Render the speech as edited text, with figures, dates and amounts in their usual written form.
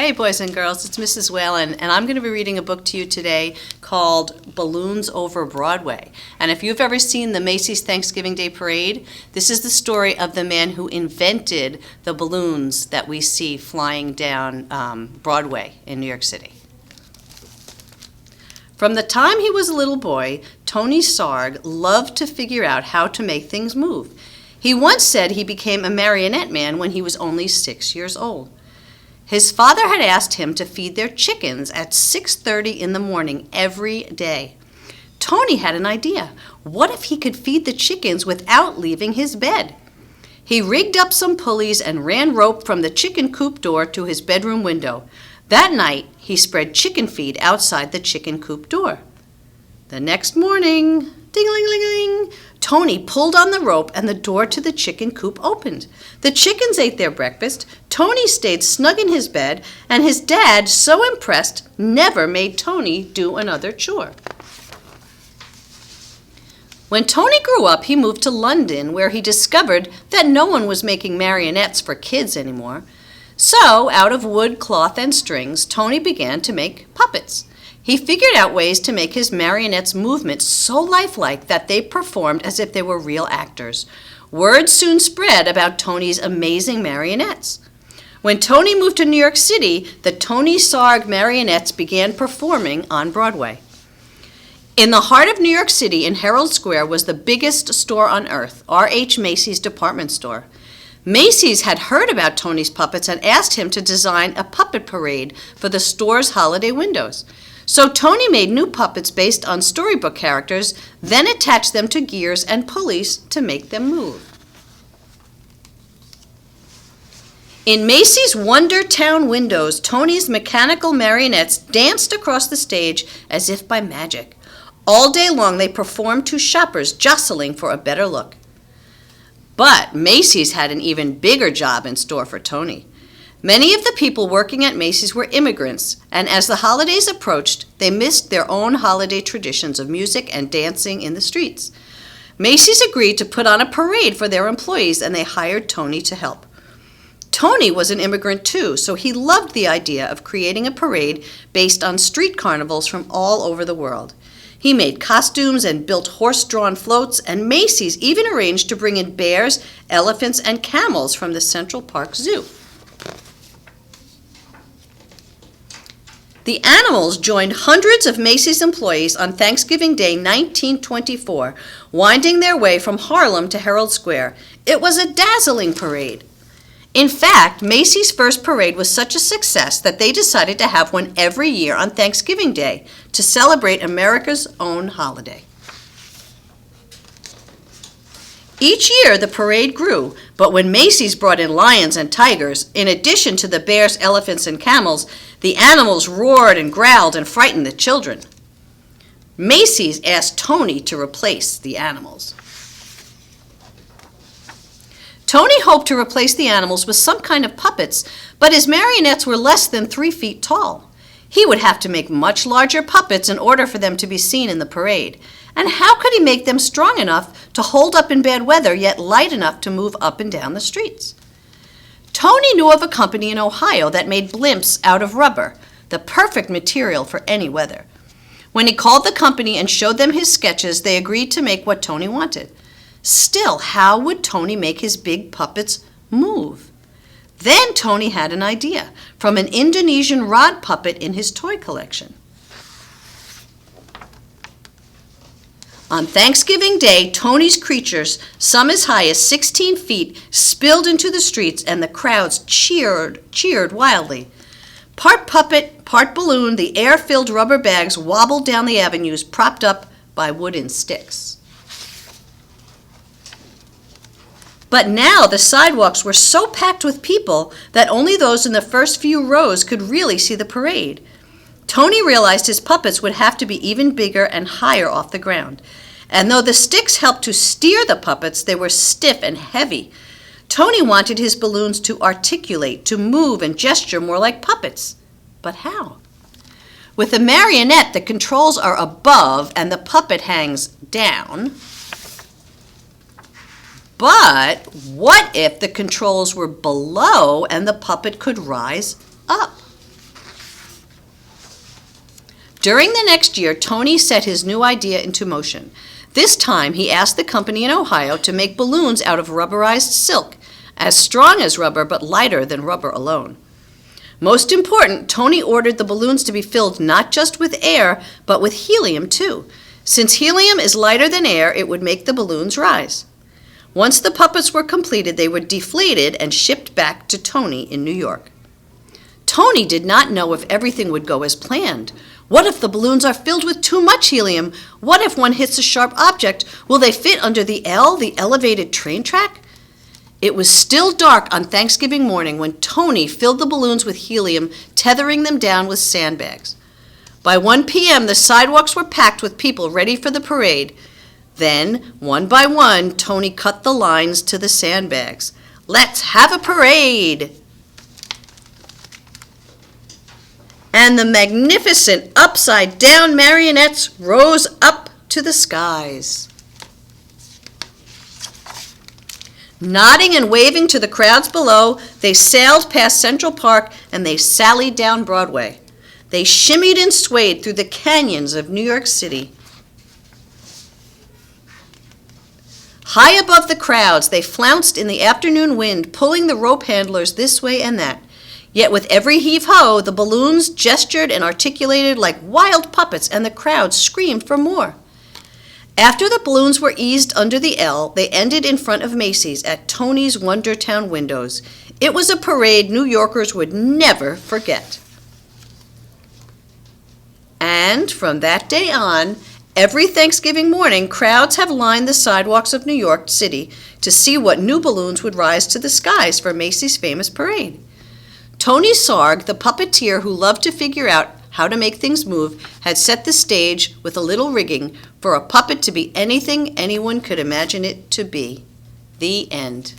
Hey boys and girls, it's Mrs. Whalen, and I'm going to be reading a book to you today called Balloons Over Broadway. And if you've ever seen the Macy's Thanksgiving Day Parade, this is the story of the man who invented the balloons that we see flying down Broadway in New York City. From the time he was a little boy, Tony Sarg loved to figure out how to make things move. He once said he became a marionette man when he was only 6 years old. His father had asked him to feed their chickens at 6:30 in the morning every day. Tony had an idea. What if he could feed the chickens without leaving his bed? He rigged up some pulleys and ran rope from the chicken coop door to his bedroom window. That night, he spread chicken feed outside the chicken coop door. The next morning, ding-a-ling-ling-ling, Tony pulled on the rope and the door to the chicken coop opened. The chickens ate their breakfast, Tony stayed snug in his bed, and his dad, so impressed, never made Tony do another chore. When Tony grew up, he moved to London, where he discovered that no one was making marionettes for kids anymore. So, out of wood, cloth, and strings, Tony began to make puppets. He figured out ways to make his marionettes' movements so lifelike that they performed as if they were real actors. Word soon spread about Tony's amazing marionettes. When Tony moved to New York City, the Tony Sarg marionettes began performing on Broadway. In the heart of New York City, in Herald Square, was the biggest store on earth, R.H. Macy's department store. Macy's had heard about Tony's puppets and asked him to design a puppet parade for the store's holiday windows. So Tony made new puppets based on storybook characters, then attached them to gears and pulleys to make them move. In Macy's Wonder Town windows, Tony's mechanical marionettes danced across the stage as if by magic. All day long they performed to shoppers jostling for a better look. But Macy's had an even bigger job in store for Tony. Many of the people working at Macy's were immigrants, and as the holidays approached, they missed their own holiday traditions of music and dancing in the streets. Macy's agreed to put on a parade for their employees, and they hired Tony to help. Tony was an immigrant too, so he loved the idea of creating a parade based on street carnivals from all over the world. He made costumes and built horse-drawn floats, and Macy's even arranged to bring in bears, elephants, and camels from the Central Park Zoo. The animals joined hundreds of Macy's employees on Thanksgiving Day 1924, winding their way from Harlem to Herald Square. It was a dazzling parade. In fact, Macy's first parade was such a success that they decided to have one every year on Thanksgiving Day to celebrate America's own holiday. Each year, the parade grew, but when Macy's brought in lions and tigers, in addition to the bears, elephants, and camels, the animals roared and growled and frightened the children. Macy's asked Tony to replace the animals. Tony hoped to replace the animals with some kind of puppets, but his marionettes were less than 3 feet tall. He would have to make much larger puppets in order for them to be seen in the parade. And how could he make them strong enough to hold up in bad weather, yet light enough to move up and down the streets? Tony knew of a company in Ohio that made blimps out of rubber, the perfect material for any weather. When he called the company and showed them his sketches, they agreed to make what Tony wanted. Still, how would Tony make his big puppets move? Then Tony had an idea from an Indonesian rod puppet in his toy collection. On Thanksgiving Day, Tony's creatures, some as high as 16 feet, spilled into the streets, and the crowds cheered wildly. Part puppet, part balloon, the air-filled rubber bags wobbled down the avenues, propped up by wooden sticks. But now the sidewalks were so packed with people that only those in the first few rows could really see the parade. Tony realized his puppets would have to be even bigger and higher off the ground. And though the sticks helped to steer the puppets, they were stiff and heavy. Tony wanted his balloons to articulate, to move and gesture more like puppets. But how? With a marionette, the controls are above and the puppet hangs down. But what if the controls were below and the puppet could rise up? During the next year, Tony set his new idea into motion. This time, he asked the company in Ohio to make balloons out of rubberized silk, as strong as rubber but lighter than rubber alone. Most important, Tony ordered the balloons to be filled not just with air, but with helium too. Since helium is lighter than air, it would make the balloons rise. Once the puppets were completed, they were deflated and shipped back to Tony in New York. Tony did not know if everything would go as planned. What if the balloons are filled with too much helium? What if one hits a sharp object? Will they fit under the L, the elevated train track? It was still dark on Thanksgiving morning when Tony filled the balloons with helium, tethering them down with sandbags. By 1 p.m., the sidewalks were packed with people ready for the parade. Then, one by one, Tony cut the lines to the sandbags. Let's have a parade! And the magnificent upside-down marionettes rose up to the skies. Nodding and waving to the crowds below, they sailed past Central Park and they sallied down Broadway. They shimmied and swayed through the canyons of New York City. High above the crowds, they flounced in the afternoon wind, pulling the rope handlers this way and that. Yet with every heave-ho, the balloons gestured and articulated like wild puppets, and the crowd screamed for more. After the balloons were eased under the L, they ended in front of Macy's at Tony's Wondertown windows. It was a parade New Yorkers would never forget. And from that day on, every Thanksgiving morning, crowds have lined the sidewalks of New York City to see what new balloons would rise to the skies for Macy's famous parade. Tony Sarg, the puppeteer who loved to figure out how to make things move, had set the stage with a little rigging for a puppet to be anything anyone could imagine it to be. The end.